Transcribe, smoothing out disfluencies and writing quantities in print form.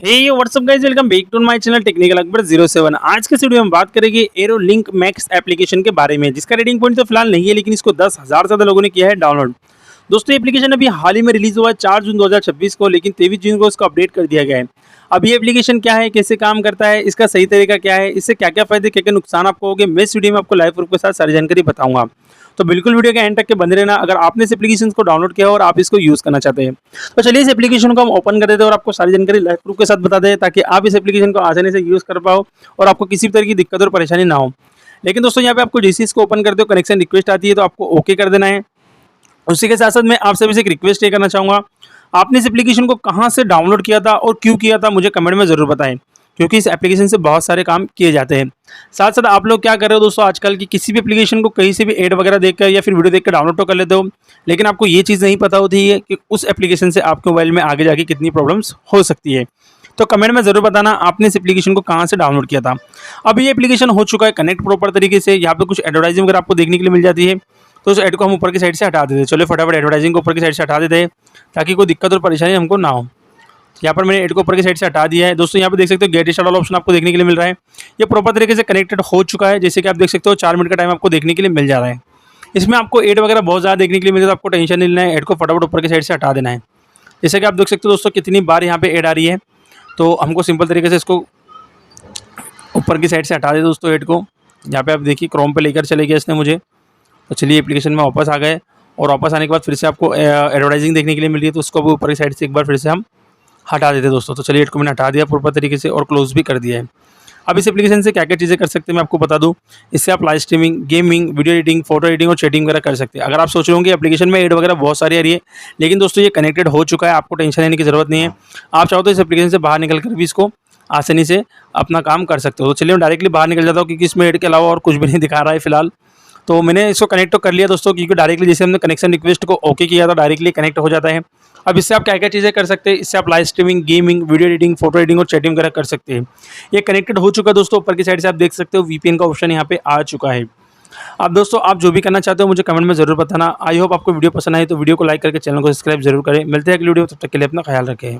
Hey WhatsApp guys, welcome back to my channel technical Akbar 07। आज के इस वीडियो में बात करेंगे एरो लिंक मैक्स एप्लीकेशन के बारे में, जिसका रेटिंग पॉइंट तो फिलहाल नहीं है, लेकिन इसको 10,000 से ज़्यादा लोगों ने किया है डाउनलोड। दोस्तों ये एप्लीकेशन अभी हाल ही में रिलीज हुआ है 4 जून 2026 को, लेकिन 23 जून को इसको अपडेट कर दिया गया है। अब ये एप्लीकेशन क्या है, कैसे काम करता है, इसका सही तरीका क्या है, इससे क्या क्या फायदे क्या क्या नुकसान आपको होंगे, मैं इस वीडियो में आपको लाइव प्रूफ के साथ सारी जानकारी बताऊंगा। तो बिल्कुल वीडियो के एंड तक के बने रहना अगर आपने इस एप्लीकेशन को डाउनलोड किया हो और आप इसको यूज़ करना चाहते हैं। तो चलिए इस एप्लीकेशन को हम ओपन कर देते हैं और आपको सारी जानकारी लाइव प्रूफ के साथ बता दें, ताकि आप इस एप्लीकेशन को आसानी से यूज़ कर पाओ और आपको किसी भी तरह की दिक्कत और परेशानी ना हो। लेकिन दोस्तों यहाँ पे आपको जैसे इसको ओपन करते हो कनेक्शन रिक्वेस्ट आती है, तो आपको ओके कर देना है। उसी के साथ साथ मैं आप सभी से एक रिक्वेस्ट ये करना चाहूँगा, आपने इस एप्लीकेशन को कहाँ से डाउनलोड किया था और क्यों किया था, मुझे कमेंट में ज़रूर बताएं, क्योंकि इस एप्लीकेशन से बहुत सारे काम किए जाते हैं। साथ साथ आप लोग क्या कर रहे हो दोस्तों, आजकल की किसी भी एप्लीकेशन को कहीं से भी ऐड वगैरह देखकर या फिर वीडियो देखकर डाउनलोड तो कर लेते हो, लेकिन आपको ये चीज़ नहीं पता होती है कि उस एप्लीकेशन से आपके मोबाइल में आगे जाके कितनी प्रॉब्लम्स हो सकती है। तो कमेंट में ज़रूर बताना आपने इस एप्लीकेशन को कहाँ से डाउनलोड किया था। अब ये एप्लीकेशन हो चुका है कनेक्ट प्रॉपर तरीके से। यहाँ पे कुछ एडवर्टाइजिंग वगैरह आपको देखने के लिए मिल जाती है, तो उस ऐड को हम ऊपर की साइड से हटा देते हैं। चलिए फटाफट एडवर्टाइजिंग को ऊपर की साइड से हटा देते हैं, ताकि कोई दिक्कत और परेशानी हमको ना हो। यहाँ पर मैंने ऐड को ऊपर की साइड से हटा दिया है। दोस्तों यहाँ पे देख सकते हो गेट स्टार्ट वाला ऑप्शन आपको देखने के लिए मिल रहा है। ये प्रॉपर तरीके से कनेक्टेड हो चुका है, जैसे कि आप देख सकते हो 4 मिनट का टाइम आपको देखने के लिए मिल जा रहा है। इसमें आपको ऐड वगैरह बहुत ज़्यादा देखने के लिए मिले, तो आपको टेंशन नहीं लेना है, ऐड को फटाफट ऊपर की साइड से हटा देना है। जैसे कि आप देख सकते हो दोस्तों कितनी बार यहाँ पे ऐड आ रही है, तो हमको सिंपल तरीके से इसको ऊपर की साइड से हटा दे दोस्तों ऐड को। यहाँ पे आप देखिए क्रोम पे लेकर चले गया इसने मुझे। तो चलिए एप्लीकेशन में वापस आ गए, और वापस आने के बाद फिर से आपको एडवर्टाइजिंग देखने के लिए मिल रही है, तो उसको भी ऊपर की साइड से एक बार फिर से हम हटा देते हैं दोस्तों। तो चलिए इसको मैंने हटा दिया प्रॉपर तरीके से और क्लोज भी कर दिया है। अब इस एप्लीकेशन से क्या क्या चीज़ें कर सकते हैं मैं आपको बता दूं। इससे आप live streaming, gaming, video editing, photo editing और चैटिंग वगैरह कर सकते हैं। अगर आप सोच रहे होंगे एप्लीकेशन में ऐड वगैरह बहुत सारी आ रही है, लेकिन दोस्तों ये कनेक्टेड हो चुका है, आपको टेंशन लेने की ज़रूरत नहीं है। आप चाहो तो इस एप्लीकेशन से बाहर निकल कर भी इसको आसानी से अपना काम कर सकते हो। तो चलिए मैं डायरेक्टली बाहर निकल जाता हूँ, क्योंकि इसमें ऐड के अलावा और कुछ भी नहीं दिखा रहा है फिलहाल। तो मैंने इसको कनेक्ट तो कर लिया दोस्तों, क्योंकि डायरेक्टली जैसे हमने कनेक्शन रिक्वेस्ट को ओके किया था, डायरेक्टली कनेक्ट हो जाता है। अब इससे आप क्या क्या चीज़ें कर सकते हैं, इससे आप live streaming, gaming, video editing, photo editing और चैटिंग वगैरह कर सकते हैं। ये कनेक्टेड हो चुका है दोस्तों। ऊपर की साइड से आप देख सकते हो वीपीएन का ऑप्शन यहाँ पे आ चुका है। अब दोस्तों आप जो भी करना चाहते हो मुझे कमेंट में ज़रूर बताना। आई होप आपको वीडियो पसंद आई, तो वीडियो को लाइक करके चैनल को सब्सक्राइब जरूर करें। मिलते हैं अगली वीडियो, तब तक के लिए अपना ख्याल रखें।